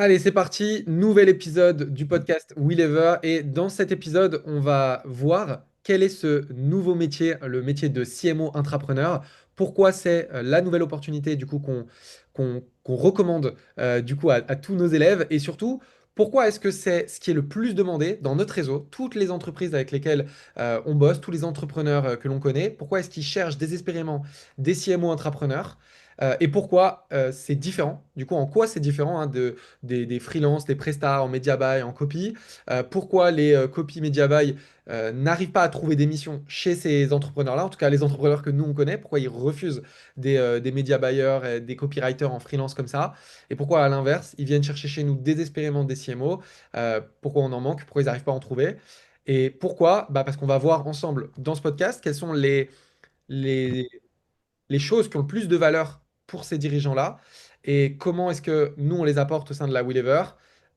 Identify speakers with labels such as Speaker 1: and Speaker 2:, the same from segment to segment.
Speaker 1: Allez, c'est parti, nouvel épisode du podcast We Lever. Et dans cet épisode, on va voir quel est ce nouveau métier, le métier de CMO intrapreneur. Pourquoi c'est la nouvelle opportunité du coup qu'on recommande du coup à tous nos élèves. Et surtout, pourquoi est-ce que c'est ce qui est le plus demandé dans notre réseau, toutes les entreprises avec lesquelles on bosse, tous les entrepreneurs que l'on connaît, pourquoi est-ce qu'ils cherchent désespérément des CMO intrapreneurs? Et pourquoi c'est différent? Du coup, en quoi c'est différent hein, des freelances, des prestats en media buy, en copy. Pourquoi les copy media buy n'arrivent pas à trouver des missions chez ces entrepreneurs-là, en tout cas les entrepreneurs que nous on connaît, pourquoi ils refusent des media buyers, et des copywriters en freelance comme ça, et pourquoi à l'inverse, ils viennent chercher chez nous désespérément des CMO, pourquoi on en manque, pourquoi ils n'arrivent pas à en trouver. Et pourquoi? Bah parce qu'on va voir ensemble dans ce podcast quels sont les, les choses qui ont le plus de valeur pour ces dirigeants-là et comment est-ce que nous, on les apporte au sein de la Wellever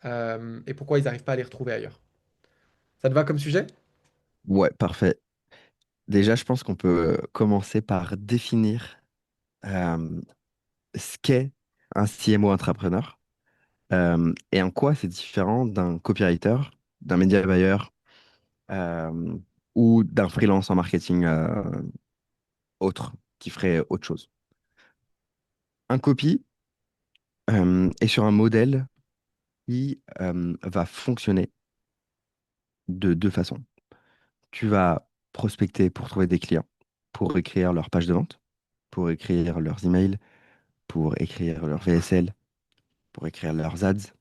Speaker 1: et pourquoi ils n'arrivent pas à les retrouver ailleurs. Ça te va comme sujet?
Speaker 2: Ouais, parfait. Déjà, je pense qu'on peut commencer par définir euh, ce qu'est un CMO entrepreneur et en quoi c'est différent d'un copywriter, d'un media buyer euh, ou d'un freelance en marketing autre qui ferait autre chose. Un copy est sur un modèle qui va fonctionner de deux façons. Tu vas prospecter pour trouver des clients, pour écrire leur page de vente, pour écrire leurs emails, pour écrire leur VSL, pour écrire leurs ads.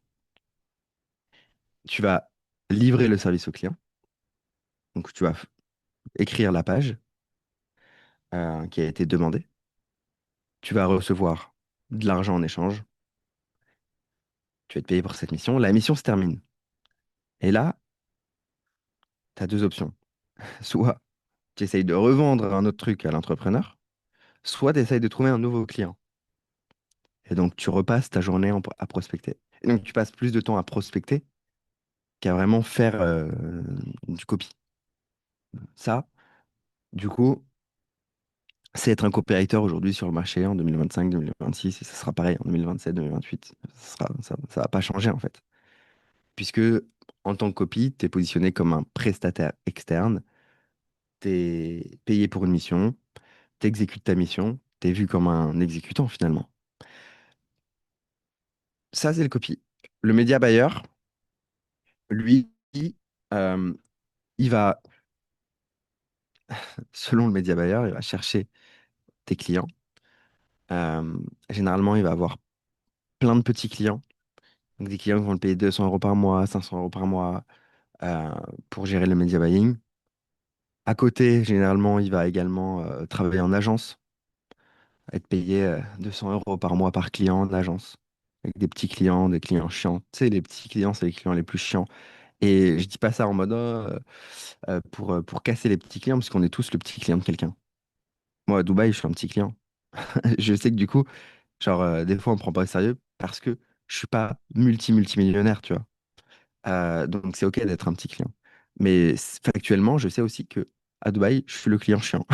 Speaker 2: Tu vas livrer le service au client. Donc, tu vas écrire la page qui a été demandée. Tu vas recevoir de l'argent en échange. Tu vas être payé pour cette mission. La mission se termine. Et là, tu as deux options. Soit tu essayes de revendre un autre truc à l'entrepreneur, soit tu essayes de trouver un nouveau client. Et donc, tu repasses ta journée à prospecter. Et donc, tu passes plus de temps à prospecter qu'à vraiment faire du copy. Ça, du coup, c'est être un copywriter aujourd'hui sur le marché en 2025, 2026, et ça sera pareil en 2027, 2028. Ça va pas changer en fait. Puisque en tant que copy, tu es positionné comme un prestataire externe, tu es payé pour une mission, tu exécutes ta mission, tu es vu comme un exécutant finalement. Ça, c'est le copy. Le média buyer, lui, euh, il va, selon le média buyer, il va chercher tes clients. Euh, Généralement, il va avoir plein de petits clients. Donc des clients qui vont le payer 200 euros par mois, 500 euros par mois, euh, pour gérer le media buying. À côté, généralement, il va également travailler en agence, être payé 200 euros par mois par client en agence, avec des petits clients, des clients chiants. Tu sais, les petits clients, c'est les clients les plus chiants. Et je dis pas ça en mode pour casser les petits clients, parce qu'on est tous le petit client de quelqu'un. Moi, à Dubaï, je suis un petit client. Je sais que du coup, genre, des fois, on me prend pas au sérieux parce que je suis pas multimillionnaire, tu vois. Donc c'est OK d'être un petit client. Mais factuellement, je sais aussi que à Dubaï, je suis le client chiant.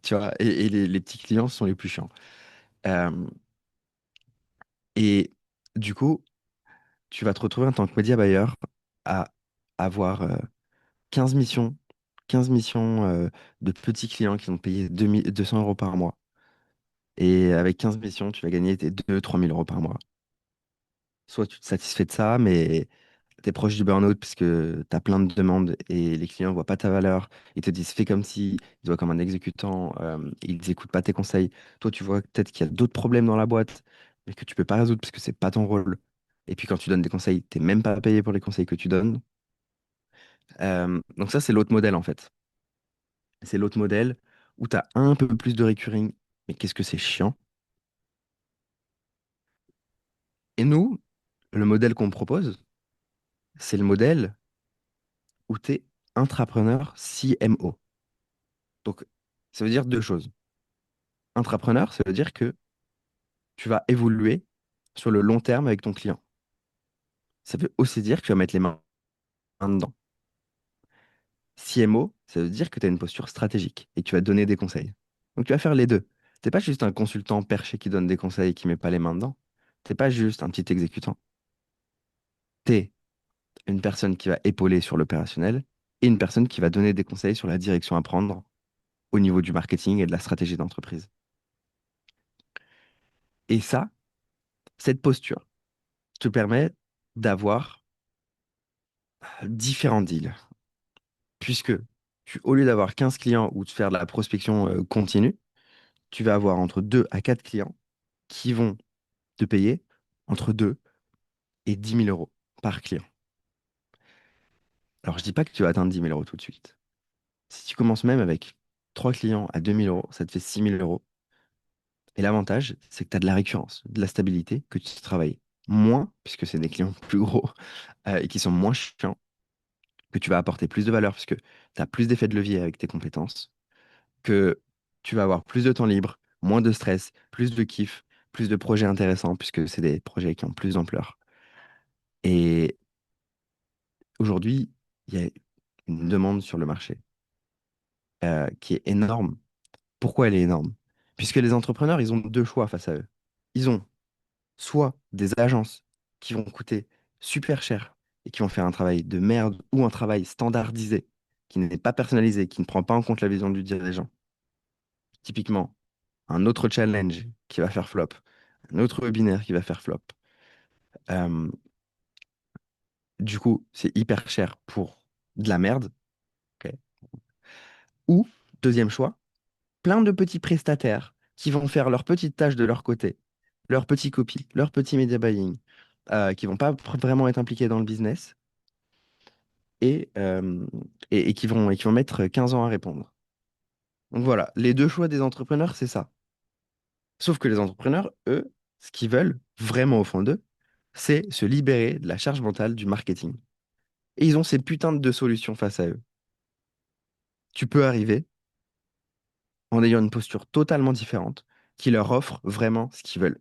Speaker 2: Tu vois, et les petits clients sont les plus chiants. Euh, et du coup, tu vas te retrouver en tant que média buyer à avoir 15 missions, 15 missions de petits clients qui vont te payer 200 euros par mois. Et avec 15 missions, tu vas gagner tes 2 000 à 3 000 euros par mois. Soit tu te satisfais de ça, mais tu es proche du burn-out parce que tu as plein de demandes et les clients ne voient pas ta valeur. Ils te disent fais comme si, ils te voient comme un exécutant, ils n'écoutent pas tes conseils. Toi, tu vois peut-être qu'il y a d'autres problèmes dans la boîte, mais que tu peux pas résoudre parce que c'est pas ton rôle. Et puis quand tu donnes des conseils, tu n'es même pas payé pour les conseils que tu donnes. Donc ça, c'est l'autre modèle en fait. C'est l'autre modèle où tu as un peu plus de recurring, mais qu'est-ce que c'est chiant. Et nous, le modèle qu'on propose, c'est le modèle où tu es intrapreneur CMO. Donc, ça veut dire deux choses. Intrapreneur, ça veut dire que tu vas évoluer sur le long terme avec ton client. Ça veut aussi dire que tu vas mettre les mains dedans. CMO, ça veut dire que tu as une posture stratégique et que tu vas donner des conseils. Donc, tu vas faire les deux. T'es pas juste un consultant perché qui donne des conseils et qui met pas les mains dedans. T'es pas juste un petit exécutant. Tu une personne qui va épauler sur l'opérationnel et une personne qui va donner des conseils sur la direction à prendre au niveau du marketing et de la stratégie d'entreprise. Et ça, cette posture te permet d'avoir différents deals, puisque au lieu d'avoir 15 clients ou de faire de la prospection continue, tu vas avoir entre 2 à 4 clients qui vont te payer entre 2 et 10 000 € par client. Alors, je dis pas que tu vas atteindre 10 000 € tout de suite. Si tu commences même avec 3 clients à 2 000 €, ça te fait 6 000 €. Et l'avantage, c'est que tu as de la récurrence, de la stabilité, que tu travailles moins, puisque c'est des clients plus gros et qui sont moins chiants, que tu vas apporter plus de valeur, puisque tu as plus d'effets de levier avec tes compétences, que tu vas avoir plus de temps libre, moins de stress, plus de kiff, plus de projets intéressants, puisque c'est des projets qui ont plus d'ampleur. Et aujourd'hui, il y a une demande sur le marché qui est énorme. Pourquoi elle est énorme? Puisque les entrepreneurs, ils ont deux choix face à eux. Ils ont soit des agences qui vont coûter super cher et qui vont faire un travail de merde ou un travail standardisé qui n'est pas personnalisé, qui ne prend pas en compte la vision du dirigeant. Typiquement, un autre challenge qui va faire flop, un autre webinaire qui va faire flop. Euh, du coup, c'est hyper cher pour de la merde. Ok. Ou, deuxième choix, plein de petits prestataires qui vont faire leurs petites tâches de leur côté, leurs petits copies, leurs petits media buying, qui vont pas vraiment être impliqués dans le business et, euh, et qui vont mettre 15 ans à répondre. Donc voilà, les deux choix des entrepreneurs, c'est ça. Sauf que les entrepreneurs, eux, ce qu'ils veulent vraiment au fond d'eux, c'est se libérer de la charge mentale du marketing. Et ils ont ces putains de deux solutions face à eux. Tu peux arriver en ayant une posture totalement différente qui leur offre vraiment ce qu'ils veulent.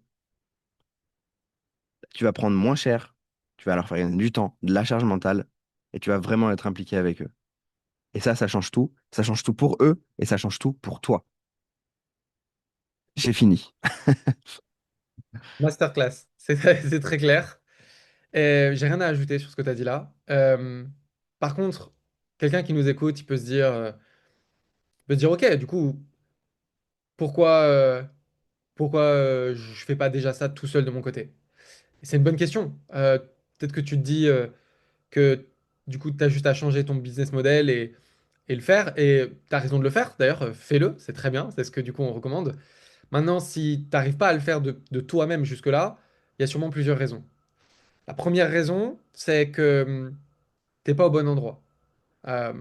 Speaker 2: Tu vas prendre moins cher, tu vas leur faire gagner du temps, de la charge mentale, et tu vas vraiment être impliqué avec eux. Et ça change tout. Ça change tout pour eux et ça change tout pour toi. J'ai fini.
Speaker 1: Masterclass, c'est c'est très clair. Et j'ai rien à ajouter sur ce que tu as dit là. Par contre, quelqu'un qui nous écoute, il peut se dire, ok, du coup, pourquoi, pourquoi je fais pas déjà ça tout seul de mon côté? Et c'est une bonne question. Peut-être que tu te dis que du coup, tu as juste à changer ton business model et le faire. Et tu as raison de le faire. D'ailleurs, fais-le, c'est très bien. C'est ce que du coup on recommande. Maintenant, si tu n'arrives pas à le faire de toi-même jusque-là, il y a sûrement plusieurs raisons. La première raison, c'est que tu n'es pas au bon endroit. Euh,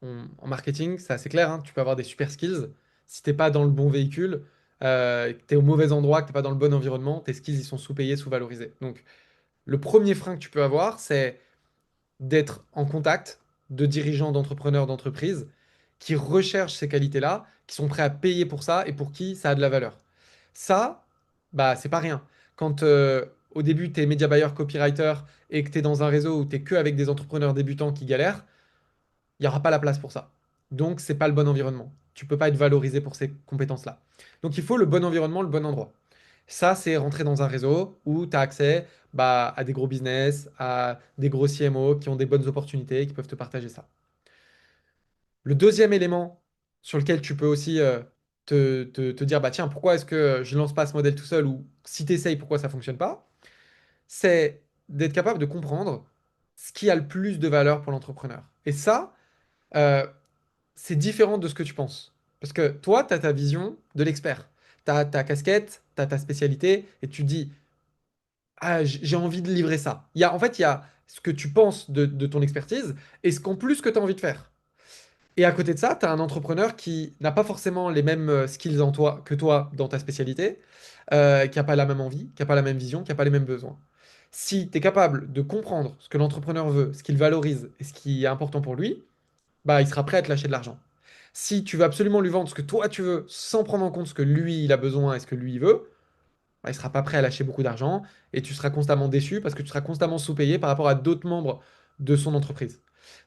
Speaker 1: en marketing, c'est assez clair, hein, tu peux avoir des super skills. Si t'es pas dans le bon véhicule, que tu es au mauvais endroit, que tu n'es pas dans le bon environnement, tes skills ils sont sous-payés, sous-valorisés. Donc, le premier frein que tu peux avoir, c'est d'être en contact de dirigeants, d'entrepreneurs, d'entreprises qui recherchent ces qualités-là, qui sont prêts à payer pour ça et pour qui ça a de la valeur. Ça, bah, c'est pas rien. Quand au début, tu es média buyer, copywriter et que tu es dans un réseau où tu es que avec des entrepreneurs débutants qui galèrent, il n'y aura pas la place pour ça. Donc, c'est pas le bon environnement. Tu peux pas être valorisé pour ces compétences-là. Donc, il faut le bon environnement, le bon endroit. Ça, c'est rentrer dans un réseau où tu as accès bah, à des gros business, à des gros CMO qui ont des bonnes opportunités, qui peuvent te partager ça. Le deuxième élément sur lequel tu peux aussi te dire, bah tiens, pourquoi est-ce que je lance pas ce modèle tout seul ou si tu essayes, pourquoi ça fonctionne pas, c'est d'être capable de comprendre ce qui a le plus de valeur pour l'entrepreneur. Et ça, euh, c'est différent de ce que tu penses. Parce que toi, tu as ta vision de l'expert. Tu as ta casquette, tu as ta spécialité, et tu dis, ah, j'ai envie de livrer ça. En fait, il y a ce que tu penses de ton expertise et ce qu'en plus que tu as envie de faire. Et à côté de ça, tu as un entrepreneur qui n'a pas forcément les mêmes skills en toi que toi dans ta spécialité, qui n'a pas la même envie, qui n'a pas la même vision, qui n'a pas les mêmes besoins. Si tu es capable de comprendre ce que l'entrepreneur veut, ce qu'il valorise et ce qui est important pour lui, bah, il sera prêt à te lâcher de l'argent. Si tu veux absolument lui vendre ce que toi tu veux sans prendre en compte ce que lui il a besoin et ce que lui il veut, bah, il sera pas prêt à lâcher beaucoup d'argent et tu seras constamment déçu parce que tu seras constamment sous-payé par rapport à d'autres membres de son entreprise.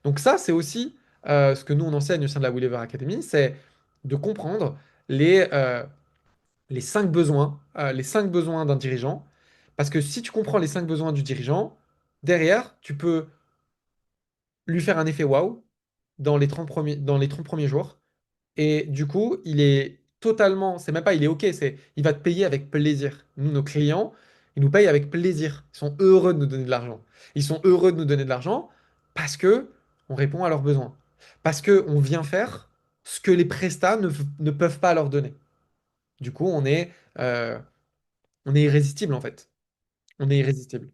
Speaker 1: Donc ça, c'est aussi ce que nous on enseigne au sein de la Wheelever Academy, c'est de comprendre les 5 besoins d'un dirigeant. Parce que si tu comprends les 5 besoins du dirigeant, derrière, tu peux lui faire un effet waouh dans les 30 premiers jours. Et du coup, il est totalement, c'est même pas il est OK, c'est il va te payer avec plaisir. Nous, nos clients, ils nous payent avec plaisir. Ils sont heureux de nous donner de l'argent. Ils sont heureux de nous donner de l'argent parce que on répond à leurs besoins. Parce que on vient faire ce que les prestats ne peuvent pas leur donner. Du coup, on est irrésistible en fait. On est irrésistible.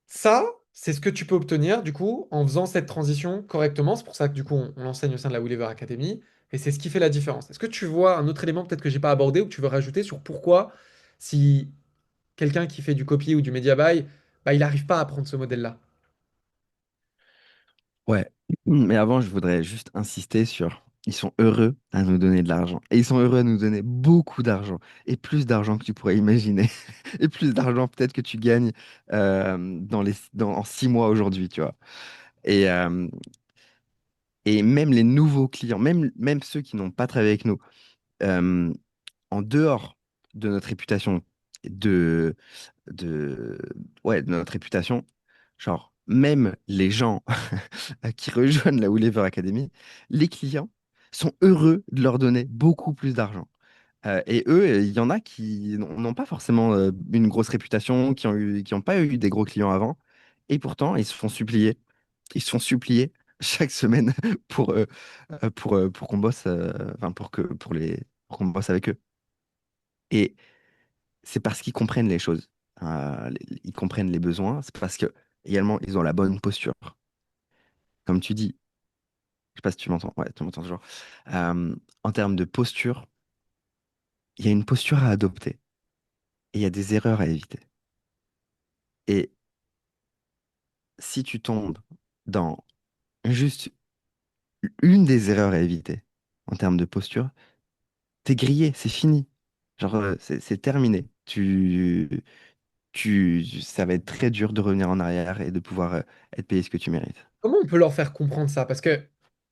Speaker 1: Ça, c'est ce que tu peux obtenir du coup en faisant cette transition correctement. C'est pour ça que du coup on l'enseigne au sein de la Willever Academy et c'est ce qui fait la différence. Est-ce que tu vois un autre élément peut-être que j'ai pas abordé ou que tu veux rajouter sur pourquoi si quelqu'un qui fait du copy ou du media buy, bah, il n'arrive pas à prendre ce modèle-là?
Speaker 2: Ouais. Mais avant, je voudrais juste insister sur, ils sont heureux à nous donner de l'argent. Et ils sont heureux à nous donner beaucoup d'argent. Et plus d'argent que tu pourrais imaginer. Et plus d'argent peut-être que tu gagnes en 6 mois aujourd'hui, tu vois. Et, euh, et même les nouveaux clients, même ceux qui n'ont pas travaillé avec nous, euh, en dehors de notre réputation, de, de, ouais, de notre réputation, genre, même les gens qui rejoignent la Willever Academy, les clients sont heureux de leur donner beaucoup plus d'argent. Et eux, il y en a qui n'ont pas forcément une grosse réputation, qui ont pas eu des gros clients avant, et pourtant ils se font supplier. Ils se font supplier chaque semaine pour qu'on bosse, enfin pour qu'on bosse avec eux. Et c'est parce qu'ils comprennent les choses. Ils comprennent les besoins. C'est parce que également ils ont la bonne posture. Comme tu dis, je sais pas si tu m'entends. Ouais, tu m'entends toujours. En termes de posture, il y a une posture à adopter et il y a des erreurs à éviter. Et si tu tombes dans juste une des erreurs à éviter en termes de posture, t'es grillé, c'est fini. Genre, c'est terminé. Ça va être très dur de revenir en arrière et de pouvoir être payé ce que tu mérites.
Speaker 1: Comment on peut leur faire comprendre ça? Parce que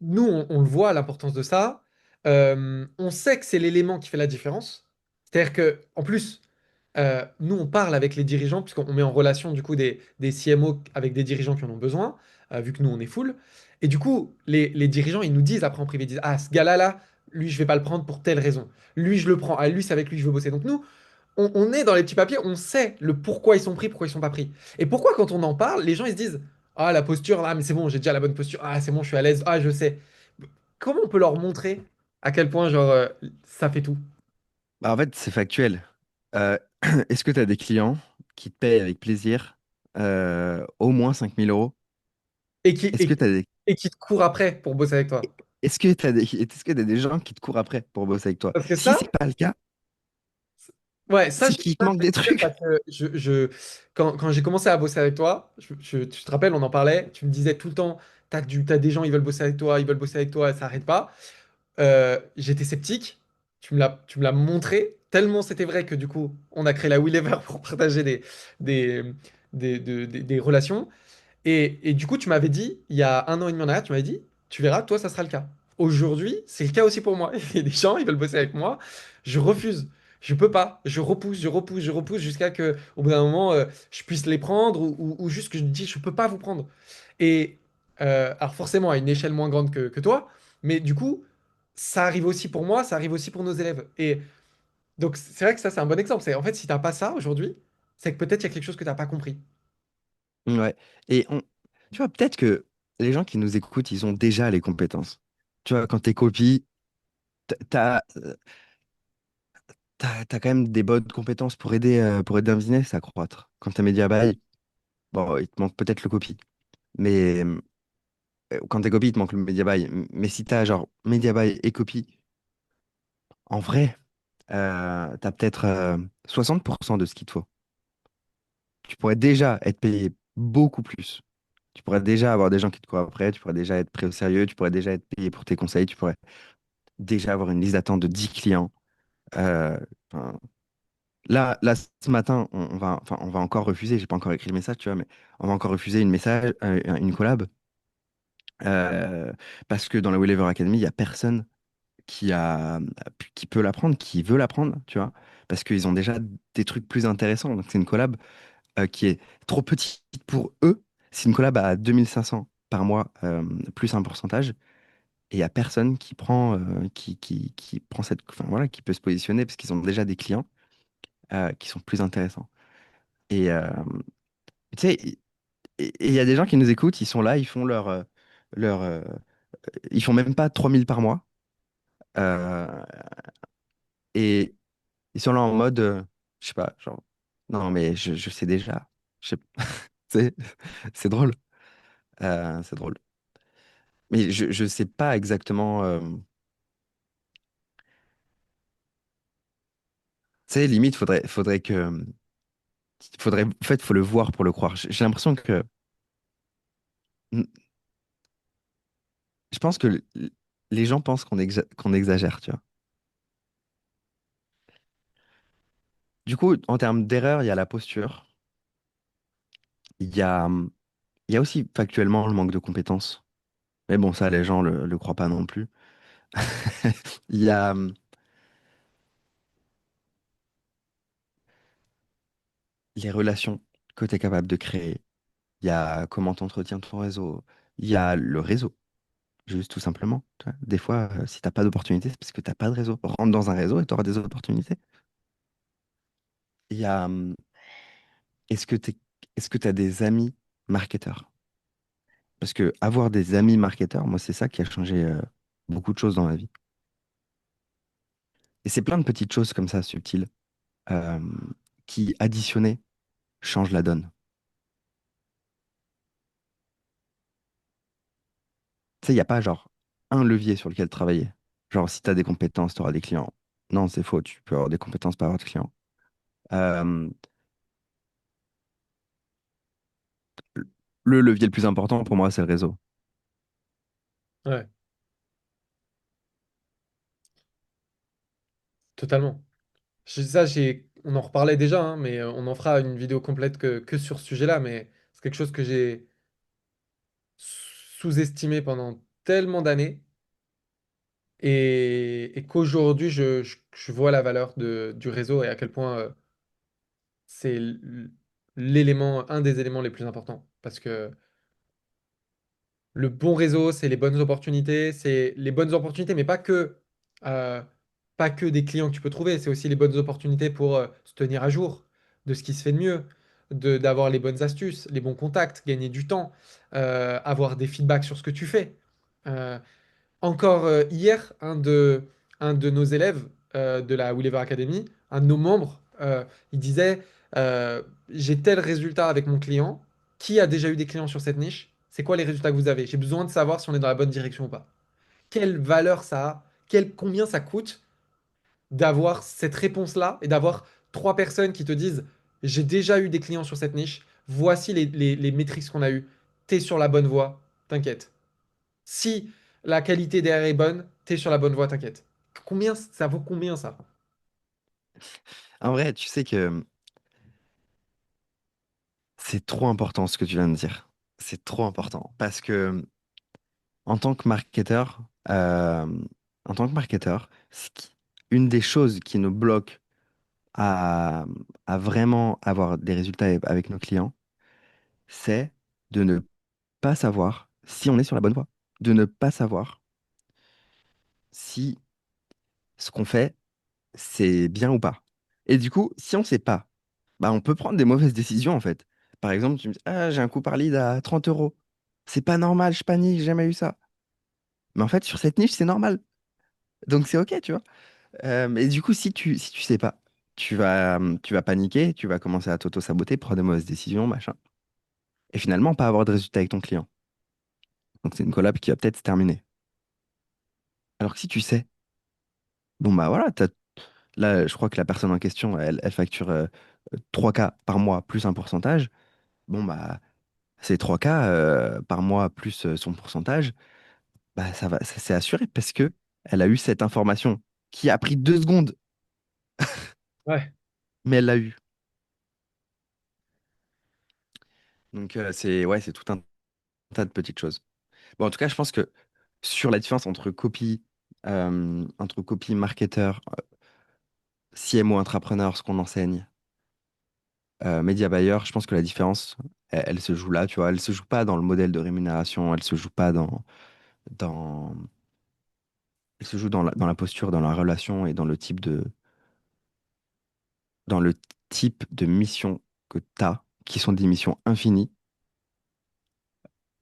Speaker 1: nous, on le voit, l'importance de ça. On sait que c'est l'élément qui fait la différence. C'est-à-dire que, en plus, nous, on parle avec les dirigeants, puisqu'on met en relation du coup des CMO avec des dirigeants qui en ont besoin, vu que nous, on est full. Et du coup, les dirigeants, ils nous disent après en privé, ils disent, ah, ce gars-là, là, lui, je vais pas le prendre pour telle raison. Lui, je le prends. Ah, lui, c'est avec lui que je veux bosser. Donc nous, on est dans les petits papiers, on sait le pourquoi ils sont pris, pourquoi ils sont pas pris. Et pourquoi quand on en parle, les gens ils se disent, ah la posture, là, mais c'est bon, j'ai déjà la bonne posture, ah c'est bon, je suis à l'aise, ah je sais. Comment on peut leur montrer à quel point genre ça fait tout?
Speaker 2: Bah, en fait, c'est factuel. Euh, est-ce que tu as des clients qui te payent avec plaisir au moins 5 000 euros?
Speaker 1: Et qui,
Speaker 2: Est-ce que tu as des
Speaker 1: et qui te courent après pour bosser avec toi.
Speaker 2: est-ce que t'as des gens qui te courent après pour bosser avec toi?
Speaker 1: Parce que
Speaker 2: Si
Speaker 1: ça,
Speaker 2: c'est pas le cas,
Speaker 1: ouais,
Speaker 2: c'est qu'il te
Speaker 1: ça,
Speaker 2: manque
Speaker 1: je vais
Speaker 2: des
Speaker 1: te dire
Speaker 2: trucs.
Speaker 1: parce que quand j'ai commencé à bosser avec toi, tu te rappelles, on en parlait, tu me disais tout le temps, t'as des gens, ils veulent bosser avec toi, ils veulent bosser avec toi, ça arrête pas. J'étais sceptique. Tu me l'as montré. Tellement c'était vrai que du coup, on a créé la We Lever pour partager des, des relations. Et du coup, tu m'avais dit, il y a un an et demi en arrière, tu m'avais dit, tu verras, toi, ça sera le cas. Aujourd'hui, c'est le cas aussi pour moi. Il y a des gens, ils veulent bosser avec moi. Je refuse. Je peux pas. Je repousse, je repousse, je repousse jusqu'à que, au bout d'un moment, je puisse les prendre ou juste que je dis, je peux pas vous prendre. Et alors forcément, à une échelle moins grande que toi, mais du coup, ça arrive aussi pour moi, ça arrive aussi pour nos élèves. Et donc, c'est vrai que ça, c'est un bon exemple. C'est en fait, si t'as pas ça aujourd'hui, c'est que peut-être il y a quelque chose que t'as pas compris.
Speaker 2: Ouais. Et tu vois, peut-être que les gens qui nous écoutent, ils ont déjà les compétences. Tu vois, quand t'es copie, t'as, t'as quand même des bonnes compétences pour aider un business à croître. Quand t'es média buy, bon, il te manque peut-être le copy. Mais quand t'es copy, il te manque le media buy. Mais si t'as genre media buy et copy, en vrai, t'as peut-être 60% de ce qu'il te faut. Tu pourrais déjà être payé beaucoup plus. Tu pourrais déjà avoir des gens qui te courent après, tu pourrais déjà être pris au sérieux, tu pourrais déjà être payé pour tes conseils, tu pourrais déjà avoir une liste d'attente de 10 clients. Euh, enfin, là, ce matin, on va encore refuser, j'ai pas encore écrit le message, tu vois, mais on va encore refuser une collab, euh, parce que dans la Wherever Academy, il y a personne qui peut l'apprendre, qui veut l'apprendre, tu vois, parce qu'ils ont déjà des trucs plus intéressants. Donc c'est une collab. qui est trop petite pour eux. C'est une collab à 2500 par mois, plus un pourcentage. Et il n'y a personne qui prend cette, enfin, voilà, qui peut se positionner parce qu'ils ont déjà des clients qui sont plus intéressants. Et tu sais, et il y a des gens qui nous écoutent, ils sont là, ils font leur ils font même pas 3000 par mois. euh, et ils sont là en mode, je sais pas, genre, non, mais je sais déjà. Je sais- C'est c'est drôle. C'est drôle. Mais je sais pas exactement. Tu sais, limite, en fait, faut le voir pour le croire. J'ai l'impression que, je pense que les gens pensent qu'on exagère, tu vois. Du coup, en termes d'erreur, il y a la posture. Il y a, il y a aussi factuellement le manque de compétences. Mais bon, ça, les gens le croient pas non plus. Il y a les relations que tu es capable de créer. Il y a comment tu entretiens ton réseau. Il y a le réseau, juste tout simplement. Tu vois. Des fois, si t'as pas d'opportunité, c'est parce que t'as pas de réseau. Rentre dans un réseau et tu auras des opportunités. Il y a, est-ce que est-ce que tu as des amis marketeurs? Parce que avoir des amis marketeurs, moi, c'est ça qui a changé beaucoup de choses dans ma vie. Et c'est plein de petites choses comme ça, subtiles, euh, qui, additionnées, changent la donne. Tu sais, il n'y a pas genre un levier sur lequel travailler. Genre, si tu as des compétences, tu auras des clients. Non, c'est faux. Tu peux avoir des compétences, pas avoir de clients. Euh, le levier le plus important pour moi, c'est le réseau.
Speaker 1: Ouais, totalement. On en reparlait déjà, hein, mais on en fera une vidéo complète que sur ce sujet-là, mais c'est quelque chose que j'ai sous-estimé pendant tellement d'années et qu'aujourd'hui, je vois la valeur du réseau et à quel point c'est un des éléments les plus importants. Parce que le bon réseau, c'est les bonnes opportunités, mais euh, pas que des clients que tu peux trouver, c'est aussi les bonnes opportunités pour se tenir à jour de ce qui se fait de mieux, d'avoir les bonnes astuces, les bons contacts, gagner du temps, avoir des feedbacks sur ce que tu fais. Euh, Encore hier, un de nos élèves de la Wheelever Academy, un de nos membres, il disait j'ai tel résultat avec mon client. Qui a déjà eu des clients sur cette niche? C'est quoi les résultats que vous avez? J'ai besoin de savoir si on est dans la bonne direction ou pas. Quelle valeur ça a? Combien ça coûte d'avoir cette réponse-là et d'avoir trois personnes qui te disent j'ai déjà eu des clients sur cette niche, voici les métriques qu'on a eues. T'es sur la bonne voie, t'inquiète. Si la qualité derrière est bonne, t'es sur la bonne voie, t'inquiète. Combien ça vaut combien ça?
Speaker 2: En vrai, tu sais que c'est trop important ce que tu viens de dire. C'est trop important. Parce que en tant que marketeur, en tant que marketeur, une des choses qui nous bloque à, à vraiment avoir des résultats avec nos clients, c'est de ne pas savoir si on est sur la bonne voie, de ne pas savoir si ce qu'on fait, c'est bien ou pas. Et du coup, si on ne sait pas, bah, on peut prendre des mauvaises décisions en fait. Par exemple, tu me dis, ah, j'ai un coût par lead à 30 euros. C'est pas normal, je panique, j'ai jamais eu ça. Mais en fait, sur cette niche, c'est normal. Donc c'est OK, tu vois. Et du coup, si tu sais pas, tu vas paniquer, tu vas commencer à t'auto-saboter, prendre des mauvaises décisions, machin. Et finalement, pas avoir de résultat avec ton client. Donc c'est une collab qui va peut-être se terminer. Alors que si tu sais, bon bah voilà, là, je crois que la personne en question, elle facture 3K par mois plus un pourcentage. Bon bah, ces 3K par mois plus son pourcentage, bah ça c'est assuré parce que elle a eu cette information qui a pris 2 secondes,
Speaker 1: Ouais,
Speaker 2: mais elle l'a eu. Donc c'est ouais, c'est tout un tas de petites choses. Bon, en tout cas, je pense que sur la différence entre copie marketeur, CMO, intrapreneur, ce qu'on enseigne, Media buyer, je pense que la différence, elle se joue là, tu vois. Elle se joue pas dans le modèle de rémunération, elle se joue pas dans, elle se joue dans la posture, dans la relation et dans le type de mission que tu as, qui sont des missions infinies.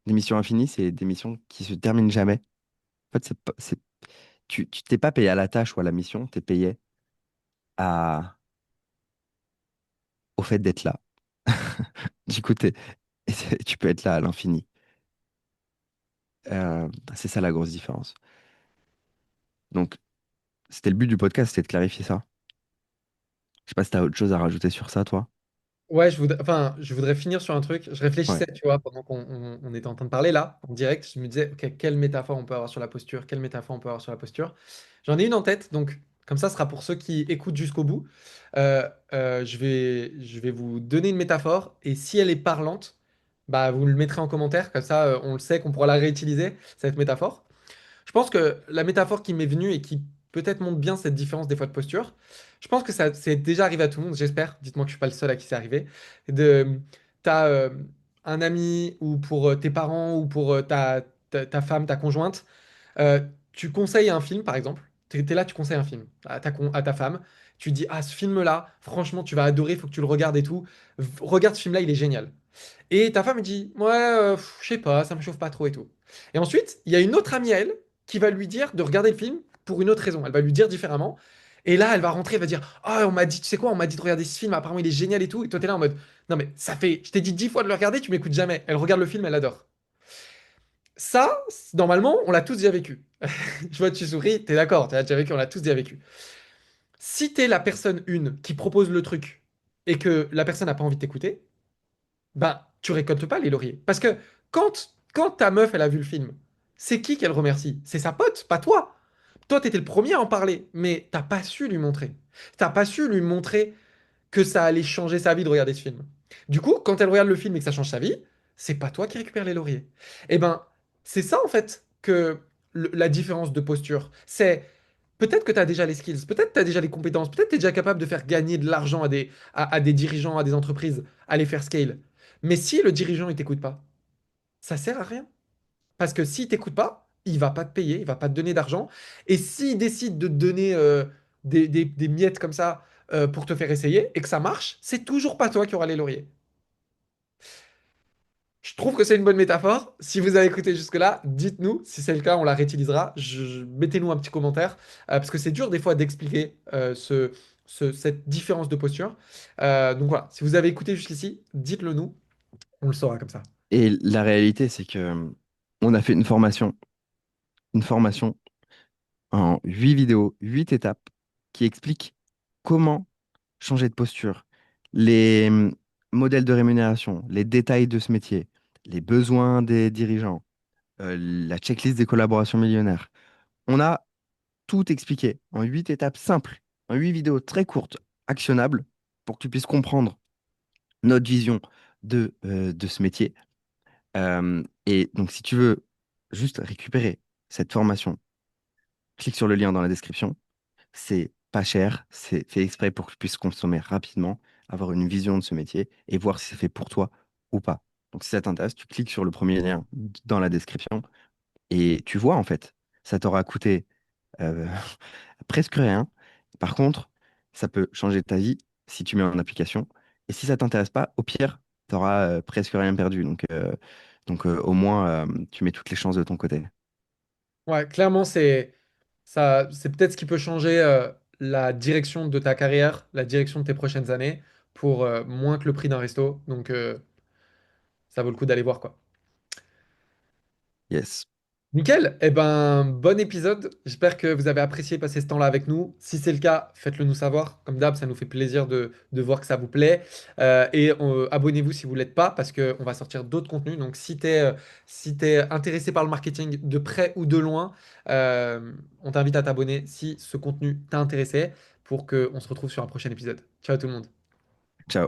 Speaker 2: Des missions infinies, c'est des missions qui se terminent jamais. En fait, tu t'es pas payé à la tâche ou à la mission, tu es payé à, au fait d'être là. Du coup, tu peux être là à l'infini. C'est ça la grosse différence. Donc, c'était le but du podcast, c'était de clarifier ça. Je sais pas si tu as autre chose à rajouter sur ça, toi.
Speaker 1: Ouais, je voudrais finir sur un truc. Je
Speaker 2: Ouais.
Speaker 1: réfléchissais, tu vois, pendant qu'on était en train de parler là, en direct, je me disais, ok, quelle métaphore on peut avoir sur la posture, quelle métaphore on peut avoir sur la posture. J'en ai une en tête, donc comme ça, ce sera pour ceux qui écoutent jusqu'au bout. Je vais vous donner une métaphore, et si elle est parlante, bah, vous le mettrez en commentaire, comme ça, on le sait qu'on pourra la réutiliser, cette métaphore. Je pense que la métaphore qui m'est venue et qui peut-être montre bien cette différence des fois de posture, je pense que ça c'est déjà arrivé à tout le monde, j'espère. Dites-moi que je suis pas le seul à qui c'est arrivé. T'as un ami ou pour tes parents ou pour ta femme, ta conjointe, euh, tu conseilles un film par exemple. T'es là, tu conseilles un film à ta femme. Tu dis, ah, ce film-là, franchement, tu vas adorer, il faut que tu le regardes et tout. Regarde ce film-là, il est génial. Et ta femme me dit, ouais, je sais pas, ça me chauffe pas trop et tout. Et ensuite, il y a une autre amie à elle qui va lui dire de regarder le film pour une autre raison. Elle va lui dire différemment. Et là, elle va rentrer, elle va dire, ah, on m'a dit, tu sais quoi, on m'a dit de regarder ce film, apparemment il est génial et tout. Et toi, t'es là en mode, non mais ça fait, je t'ai dit 10 fois de le regarder, tu m'écoutes jamais. Elle regarde le film, elle adore. Ça, normalement, on l'a tous déjà vécu. Je vois, tu souris, t'es d'accord, t'as déjà vécu, on l'a tous déjà vécu. Si t'es la personne une qui propose le truc et que la personne n'a pas envie de t'écouter, bah, tu récoltes pas les lauriers. Parce que quand ta meuf, elle a vu le film, c'est qui qu'elle remercie? C'est sa pote, pas toi. Toi, t'étais le premier à en parler, mais t'as pas su lui montrer. T'as pas su lui montrer que ça allait changer sa vie de regarder ce film. Du coup, quand elle regarde le film et que ça change sa vie, c'est pas toi qui récupères les lauriers. Eh ben, c'est ça en fait que la différence de posture. C'est peut-être que tu as déjà les skills, peut-être que tu as déjà les compétences, peut-être que tu es déjà capable de faire gagner de l'argent à des dirigeants, à des entreprises, à les faire scale. Mais si le dirigeant, il t'écoute pas, ça sert à rien. Parce que s'il t'écoute pas, il va pas te payer, il va pas te donner d'argent. Et s'il décide de te donner des miettes comme ça pour te faire essayer et que ça marche, c'est toujours pas toi qui auras les lauriers. Je trouve que c'est une bonne métaphore. Si vous avez écouté jusque-là, dites-nous. Si c'est le cas, on la réutilisera. Mettez-nous un petit commentaire. Parce que c'est dur des fois d'expliquer cette différence de posture. Donc voilà, si vous avez écouté jusqu'ici, dites-le nous. On le saura comme ça.
Speaker 2: Et la réalité, c'est que on a fait une formation en 8 vidéos, 8 étapes qui expliquent comment changer de posture, les modèles de rémunération, les détails de ce métier, les besoins des dirigeants, la checklist des collaborations millionnaires. On a tout expliqué en 8 étapes simples, en 8 vidéos très courtes, actionnables, pour que tu puisses comprendre notre vision de ce métier. Et donc, si tu veux juste récupérer cette formation, clique sur le lien dans la description. C'est pas cher, c'est fait exprès pour que tu puisses consommer rapidement, avoir une vision de ce métier et voir si c'est fait pour toi ou pas. Donc, si ça t'intéresse, tu cliques sur le premier lien dans la description et tu vois, en fait, ça t'aura coûté euh, presque rien. Par contre, ça peut changer ta vie si tu mets en application. Et si ça t'intéresse pas, au pire, tu auras presque rien perdu. Donc, au moins, tu mets toutes les chances de ton côté.
Speaker 1: Ouais, clairement, c'est peut-être ce qui peut changer la direction de ta carrière, la direction de tes prochaines années, pour moins que le prix d'un resto. Donc, ça vaut le coup d'aller voir, quoi.
Speaker 2: Yes.
Speaker 1: Nickel, eh ben, bon épisode. J'espère que vous avez apprécié passer ce temps-là avec nous. Si c'est le cas, faites-le nous savoir. Comme d'hab, ça nous fait plaisir de voir que ça vous plaît. Abonnez-vous si vous ne l'êtes pas, parce qu'on va sortir d'autres contenus. Donc, si t'es intéressé par le marketing de près ou de loin, on t'invite à t'abonner si ce contenu t'a intéressé pour qu'on se retrouve sur un prochain épisode. Ciao tout le monde.